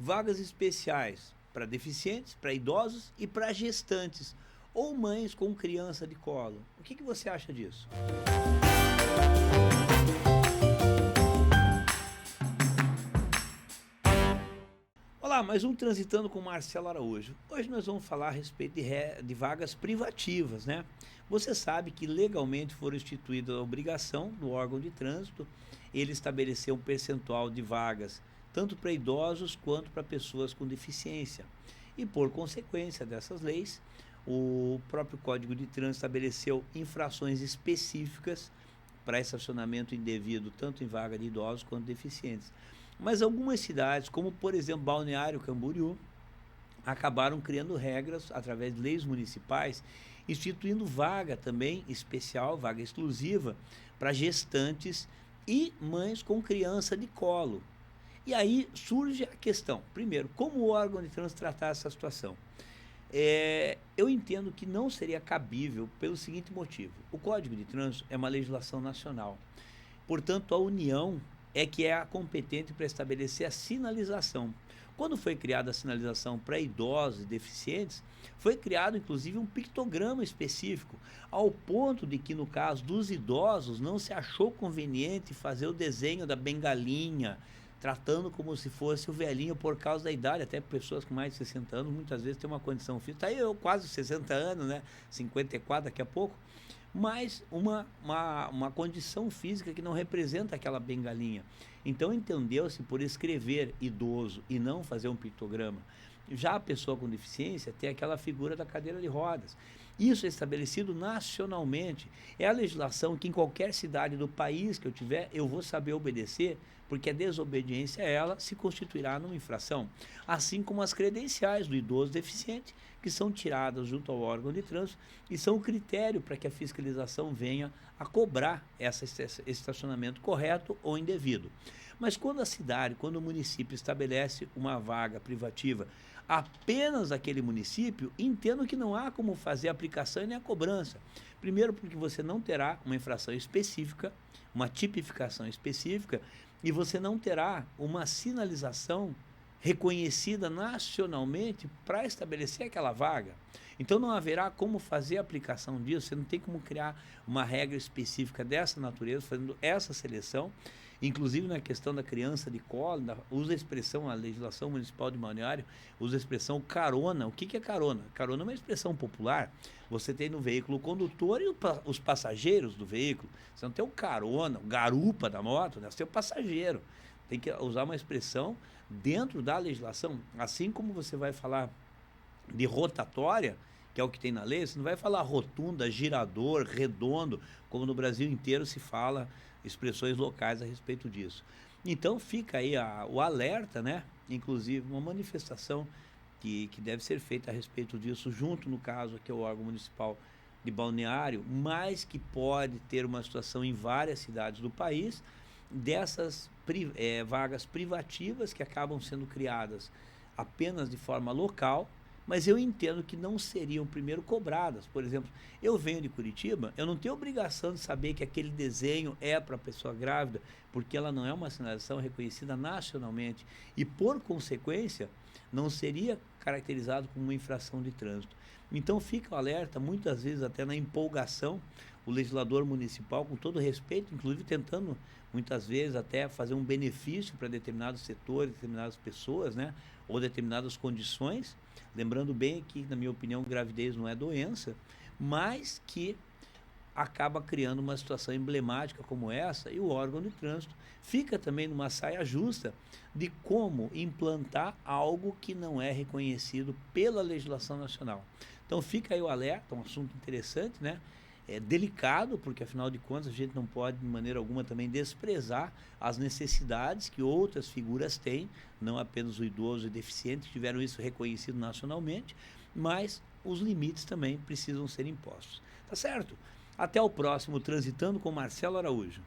vagas especiais para deficientes, para idosos e para gestantes ou mães com criança de colo. O que você acha disso? Olá, mais um Transitando com Marcelo Araújo. Hoje nós vamos falar a respeito de vagas privativas, né? Você sabe que legalmente foram instituídas a obrigação do órgão de trânsito, ele estabeleceu um percentual de vagas tanto para idosos quanto para pessoas com deficiência. E por consequência dessas leis, o próprio Código de Trânsito estabeleceu infrações específicas para estacionamento indevido, tanto em vaga de idosos quanto deficientes. Mas algumas cidades, como por exemplo Balneário Camboriú, acabaram criando regras através de leis municipais, instituindo vaga também especial, vaga exclusiva, para gestantes e mães com criança de colo. E aí surge a questão, primeiro, como o órgão de trânsito tratar essa situação? Eu entendo que não seria cabível pelo seguinte motivo: o Código de Trânsito é uma legislação nacional, portanto a União é que é a competente para estabelecer a sinalização. Quando foi criada a sinalização para idosos e deficientes, foi criado inclusive um pictograma específico, ao ponto de que no caso dos idosos não se achou conveniente fazer o desenho da bengalinha, tratando como se fosse o velhinho por causa da idade. Até pessoas com mais de 60 anos muitas vezes têm uma condição física, tá aí eu quase 60 anos, né, 54 daqui a pouco, mas uma condição física que não representa aquela bengalinha. Então entendeu-se por escrever idoso e não fazer um pictograma. Já a pessoa com deficiência tem aquela figura da cadeira de rodas. Isso é estabelecido nacionalmente. É a legislação que em qualquer cidade do país que eu tiver, eu vou saber obedecer, porque a desobediência a ela se constituirá numa infração. Assim como as credenciais do idoso deficiente, que são tiradas junto ao órgão de trânsito e são o critério para que a fiscalização venha a cobrar esse estacionamento correto ou indevido. Mas quando a cidade, quando o município estabelece uma vaga privativa apenas aquele município, entendo que não há como fazer a aplicação e nem a cobrança. Primeiro, porque você não terá uma infração específica, uma tipificação específica, e você não terá uma sinalização reconhecida nacionalmente para estabelecer aquela vaga. Então não haverá como fazer a aplicação disso, você não tem como criar uma regra específica dessa natureza, fazendo essa seleção, inclusive na questão da criança de colo, usa a expressão, a legislação municipal de Balneário, usa a expressão carona. O que é carona? Carona é uma expressão popular, você tem no veículo o condutor e os passageiros do veículo, você não tem o carona, o garupa da moto, né? Você tem o passageiro. Tem que usar uma expressão dentro da legislação, assim como você vai falar de rotatória, que é o que tem na lei, você não vai falar rotunda, girador, redondo, como no Brasil inteiro se fala expressões locais a respeito disso. Então fica aí o alerta, né? Inclusive uma manifestação que deve ser feita a respeito disso, junto, no caso, aqui ao órgão municipal de Balneário, mas que pode ter uma situação em várias cidades do país, dessas vagas privativas que acabam sendo criadas apenas de forma local, mas eu entendo que não seriam primeiro cobradas. Por exemplo, eu venho de Curitiba, eu não tenho obrigação de saber que aquele desenho é para a pessoa grávida, porque ela não é uma sinalização reconhecida nacionalmente e, por consequência, não seria caracterizado como uma infração de trânsito. Então fica o alerta, muitas vezes até na empolgação, o legislador municipal, com todo respeito, inclusive tentando muitas vezes até fazer um benefício para determinados setores, determinadas pessoas, né, ou determinadas condições, lembrando bem que, na minha opinião, gravidez não é doença, mas que acaba criando uma situação emblemática como essa, e o órgão de trânsito fica também numa saia justa de como implantar algo que não é reconhecido pela legislação nacional. Então fica aí o alerta, um assunto interessante, né? É delicado, porque afinal de contas a gente não pode de maneira alguma também desprezar as necessidades que outras figuras têm, não apenas o idoso e deficiente que tiveram isso reconhecido nacionalmente, mas os limites também precisam ser impostos. Tá certo? Até o próximo Transitando com Marcelo Araújo.